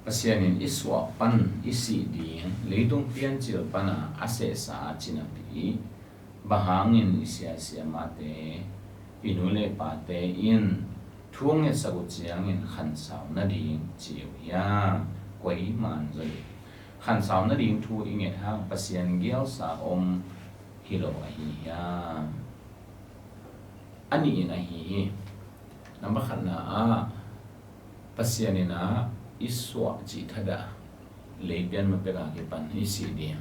pasianin iswa pan isi di leitung pian cil pana ase sa cinapi bahangin isia mate inule pate in thuang sagut chiangin khan saw na ding chiu ya koi man zoi khan saw na ding thu inget hang pasian gial sa hilo hi ya ani na hi number khan na pasianina iswa chi thada leipian ma pera ke pan isi dia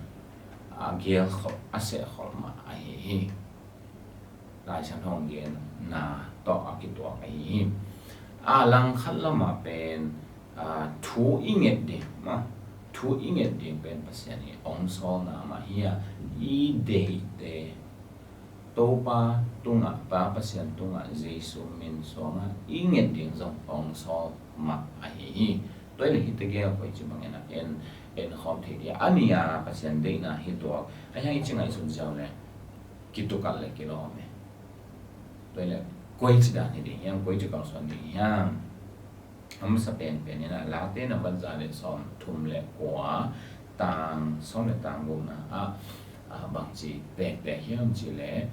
agial kho ase khol ma ai lai chan hong gen na to akitua ai alang khalama pen thu inget de ma thu inget de pen pasiani ong so na ma hia I de te to pa tunga pa pasian tunga jesu min so ma inget ding zong ong so ma ai tôi là hít cái quay chụp bằng en khom thì dia ania pasien de na hito ai hay chừng ai sun giao le kitu kal le kilo me tôi là quay chỉ đàn thì yang quay chụp bằng son thì yang am sa pen na la te na ban za le som thum le kwa tang som le tang gum na bằng chỉ pe hiam chỉ le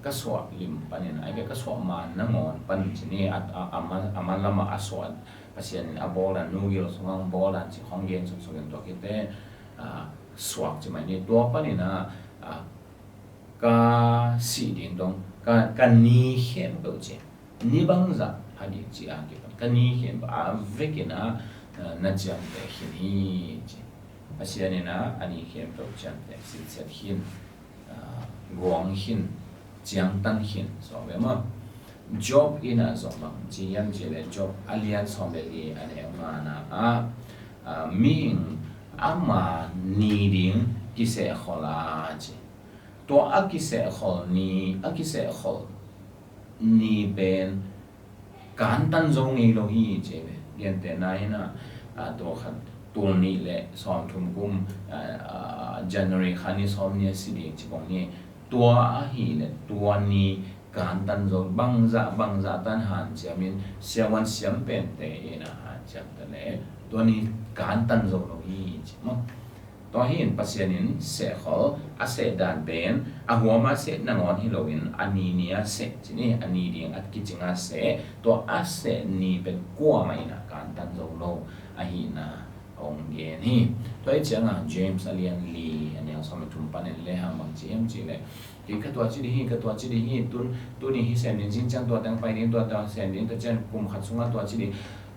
ka swat lim panin ai ka swat man na ngon pan chỉ ni aman lama aswat pasian abola nugil songang bola chi khonggen so gen to kite swak chi mai ni to pa ni na ka si din dong ka ni hem do che ni bang za hadi chi a ke ka ni hem a vekina na jam te hin hi chi pasian ni na ani hem do chan te sin set hin guang hin jiang tan hin so ve ma job ina zomang chi yang je le job alliance homeli ane ma na ming ama needing kise khola chi to akise khol ni ben kan tan zong ngi lo hi che yen te na ina to khat to ni le som thum kum January khani som ni siding chi bong ni to a hi le to ni kan tan zo bang za tan han chamin siawan siam pen te ina han cham ta le to ni kan tan zo lo hi chmo to hin pasianin se khol ase dan ben a huama se na ngon hi loin ani nia se chini ani ding at kichinga se to ase ni pen kwa mai na kan tan zo lo a hi na ong gen hi to ai changa James Alian Lee ani ang som thum panen le ha mang chi le thì cái tua chỉ đi hi tuần hi xem đến chính trang tua đang phải đến tua xem đến tới chân cùng khát sung tua chỉ đi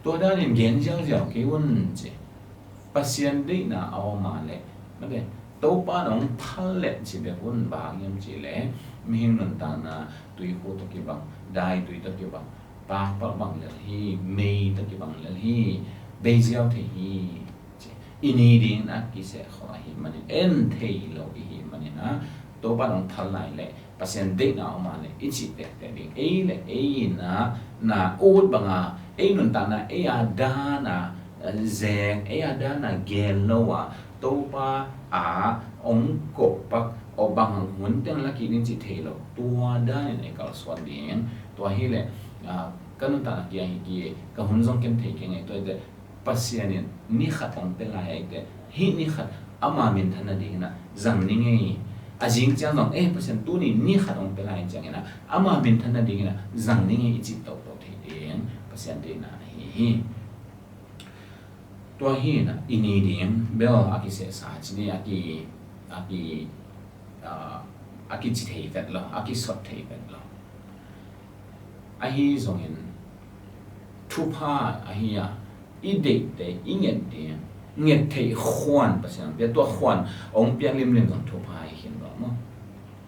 tua đó nên kiến giáo cái vấn gì pasien đấy na ao mà lệ mà đấy tàu pa nong thal lệ chỉ biết vấn bang em chỉ lệ mình nâng ta na tùy khu tập cái bằng đai tùy tập cái bằng ba bằng lệ hi mây tập cái bằng lệ hi bây giờ thì hi ini din aki se kho hi mani en thei lo hi mani na to ba nong thal lai le pasien de na ma le ichi te ding e le e na od banga e nun ta na e ada na zeng e ada na gel lo wa to ba ong ko pa o bang hun teng la ki din chi thei lo tua da ne ka swan ding to hi le ka nun ta na ki hi ka hun zong kem thei ke ngai to de pasianin ni khat ong te lai te hi ni khat ama min thana ding na zang ni ngai ajing chang dong pasien tu ni khat ong te lai chang na ama min thana ding na zang ni ngai chi to thei ding pasien de na hi to hi na ini ding bel aki se sa chi ni aki chi thei vet lo aki sot thei vet lo a hi zong in thu pa a hi ya I de te inget de nget thei khwan pasien pe to khwan ong piang lim dong thu pa hi hin lo mo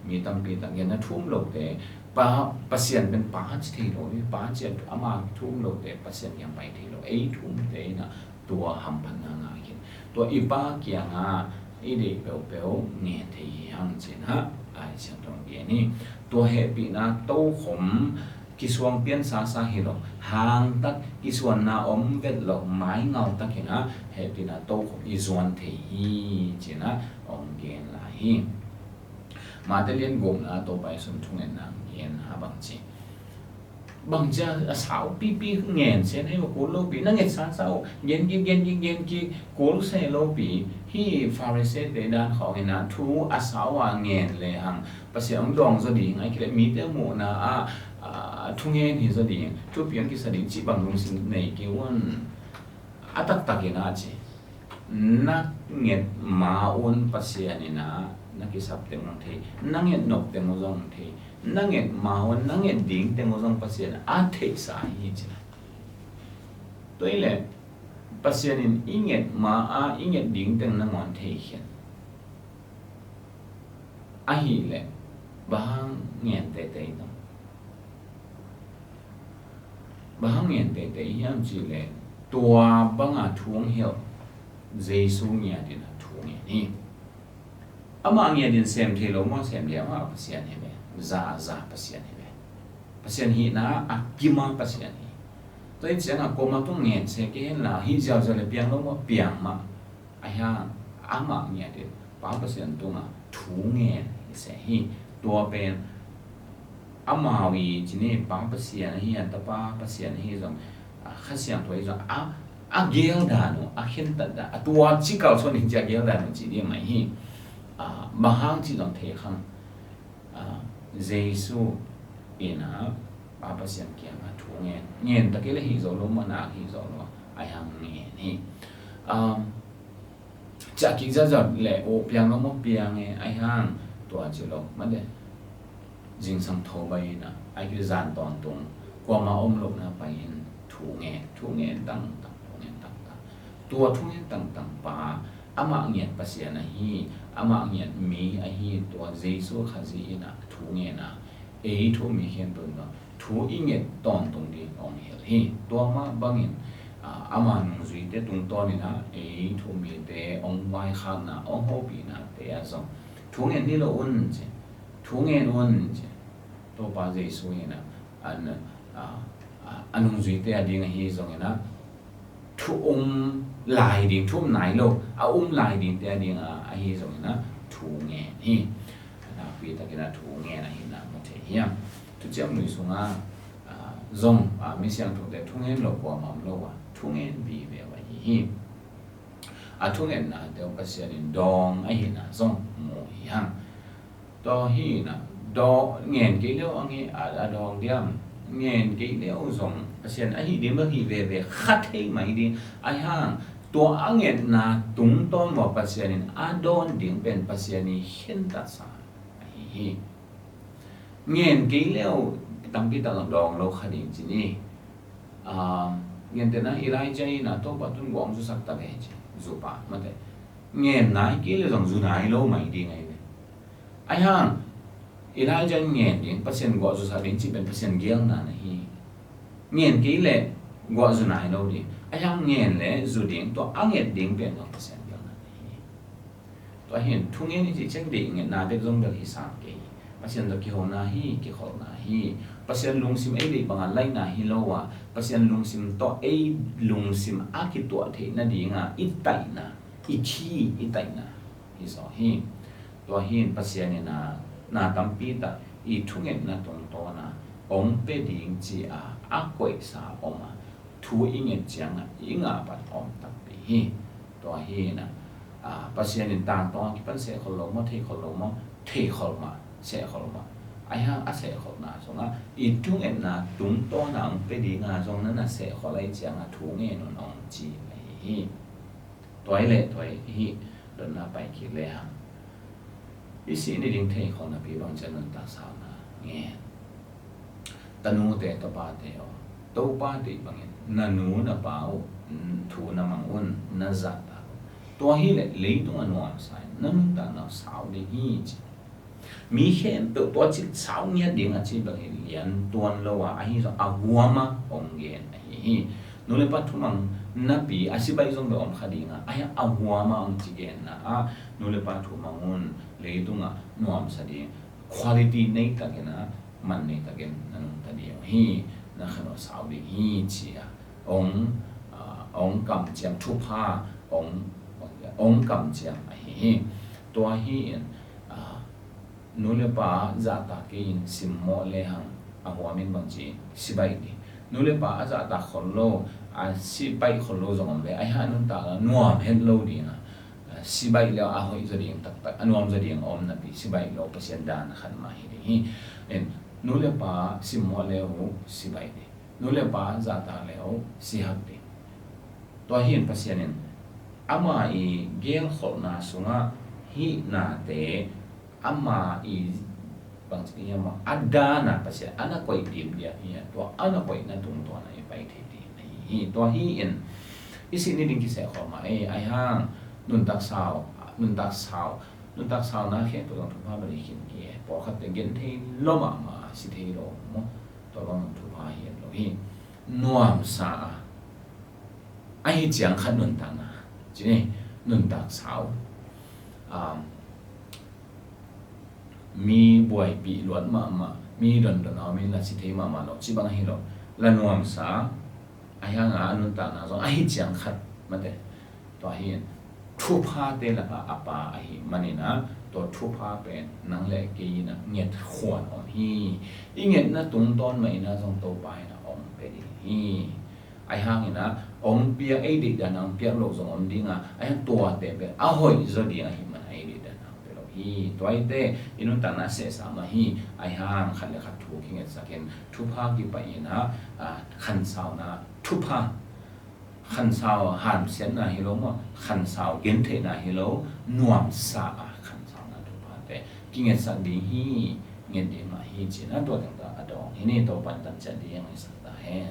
mi tam pi ta gen na thum lo te pa pasien ben pa chi thei lo pa chi ama thum lo te pasien yang pai thei lo ei thum te na tua ham pan na nga hin to I pa kya nga I de pe nge thei hang chen ha ai chen tong ge ni to he pi na to khom kisuang pian sa hi lo hang tak kisuan na vet lo mai ngau tak hina he pi na to khom I zuan thei hi china ong gen la hi ma te lien gom na to pai sun thung en na gen ha bang chi bằng cha sáu pi ngàn sen hay cố lô pi năng ngàn sao gen cố xe lô pi hi Pharisee để đan họ nghe na thu sáu ngàn lệ hàng bác sĩ ông đong rồi đi ngay cái mi tiêu mù na thu ngàn thì rồi đi thu biển cái sản chỉ bằng lông sinh này cái one atak cái na chứ na ngàn mà un bác sĩ này na cái sắp tiếng ông thấy na ngàn nộp tiếng ông dòng thấy nangin mahon nangin ding teng ozong pasien a thei sa hi chi toile pasien in inget ma a inget ding teng nangon thei hian a hi le bang ngien te te no bang ngien te te hiam chi le tua banga thuang hel jesu nya din thuang ni ama ngia din sem thelo mo sem le ma pasien he za pasien he pasien hi na akima pasien hi toi changa koma tu ngen se ke la hi jaw jaw le piang lo mo piang ma aya ama nya de pa pasien tu nga thu ngen se hi tua pen ama wi chini pa pasien hi an ta pa pasien hi zong kha siang toi zo a gel da no a hin ta da tua chi kal so ni ja gel da no chi di mai hi mahang chi dong the khang Jesu ina papa siam kia ma thu ngen ta ke le hi zo lo ma na hi zo lo ai hang ngen hi cha ki za za le o piang lo mo piang e ai hang to chi lo ma de jing sang tho bai na ai ki zan ton tung kwa ma om lo na pai in thu ngen tang tua thu ngen tang pa ama ngen pasia na hi ama ngen mi a hi tua Jesu khazi ina thu nge na e thu mi hian ton no thu inget ton tung di ong hel hi tua ma bangin ama nung zui te tung ton ni na e thu mi te ong wai khan na ong ho pi na te a zo thu ngen ni lo un che thu ngen un che to pa Jesu ina an anung zui te a ding hi zo na thu lại điện thu nải lâu lại điện te điện hi rồi na thu nghe hi na vì ta cái na thu nghe na hi na một thể hiam tu chậm người xuống zong mi sang thu de thu nghe lâu qua mam lâu thu nghe vì về vậy hi thu nghe na de ông bác điện dong hi na zong mo hiam to hi na do nghe cái liu anh hi dong diam nghe cái liu zong bác hi điểm bác hi về khát hay mấy đi ai hang tua angen na tung ton mo pasianin adon ding pen pasiani henta sa hi ngen ke leo tam pi ta dong lo khading chini ngen te na Elijah na to patun gong su sak ta ve chi zu pa ma te ngen nai ke le dong zu nai lo mai di ngai ve ai hang Elijah ngen ding pasien go zu sa ding chi pen pasien gel na hi ngen ke le go zu nai lo di ayang ngen le zu ding to anget ding pen no percent yo na ni to hin thu ngen ni chi cheng ding ngen na de zong de hi sa ke pasien do ki ho na hi ki khol na hi pasien lung sim ei de bang lai na hi lo wa pasien lung sim to ei lung sim a ki to the na ding i tai na i chi i tai na hi so hi to hin pasien ni na tam pi ta i thu ngen na tong to na ong pe ding chi a koi sa oma thu inget chang inga pat om tak pi hi to hi na pasien in tang tong ki pan se khol lo mo the khol ma se khol ma ai hang a se khol na so nga i tung en na tung to na ang pe di nga jong na na se khol ai chang thu nge no nong chi hi toy hi don na pai ki le ha i si ni ding the khol na pi bang chan ta sa na nge tanu te to pa te o to pa te bang na nu na pao thu na mang un na za ta to hi le tung anwam sai na nung ta na sao de hi chi mi khen to chi sao nya ding a chi ba lian tuan lo wa a hi so a guama ong gen hi no le pa thu mang na pi a si bai zong de om khadinga a ya a guama ong chi gen na no le pa thu mang un le tung a nuam sa di quality nei ta gen na man nei ta gen na nung ta di hi na khano sao de hi chi ông cầm chiang thu pa ông cầm chiang hi to hi nu le pa za ta ke in sim mo le hang ahuamin bangji sibai ni nule pa aza ta khonlo a sibai khonlo zongom le ai hanun ta nuam hen lo di na sibai le a hoi zo ding tak tak anuam zo ding om na pi sibai lo pasien dan khan ma hi en nule pa simmo le ho sibai ni nule pa za ta le ho si hak di to hin pasienin ama i gel khona sunga hi na te ama i bang siya mo ada na pasya ana koi tim dia ya to ana koi na tung to na ipai the ti hi to hi in isi ni ding ki se kho ma ai hang nun tak sao na khe to to pa ba ri kin ki po khat te gen the lo ma si the lo mo to long tu pa hi lo hi nuam sa ai jiang khan nun ta na ji ne nun tak sao mi buai pi luan ma mi don mi la si thei ma lo chi bang hi lo la nuam sa aya nga anun ta na zo ai chiang khat ma de to hi thu pha te la apa ai manina to thu pha pe nang le ke na nget khwan on hi inget na tung ton mai na zong to pai na om pe hi ai hang ina om pia ai di da nang pia lo zong om dinga ai to te pe a hoi zo di ai man ai di da hi toy te inun ta na se sa ma hi ai hang khan le khat thu king et saken thu pha ki pa ina khan sao na thu pha khan sao han sen na hi lo mo khan sao gen the na hi lo nuam sa khan sao na thu pha te king et sa di hi ngen de ma hi chi na to dang ta adong hi ni to pan tan chan di yang sa ta he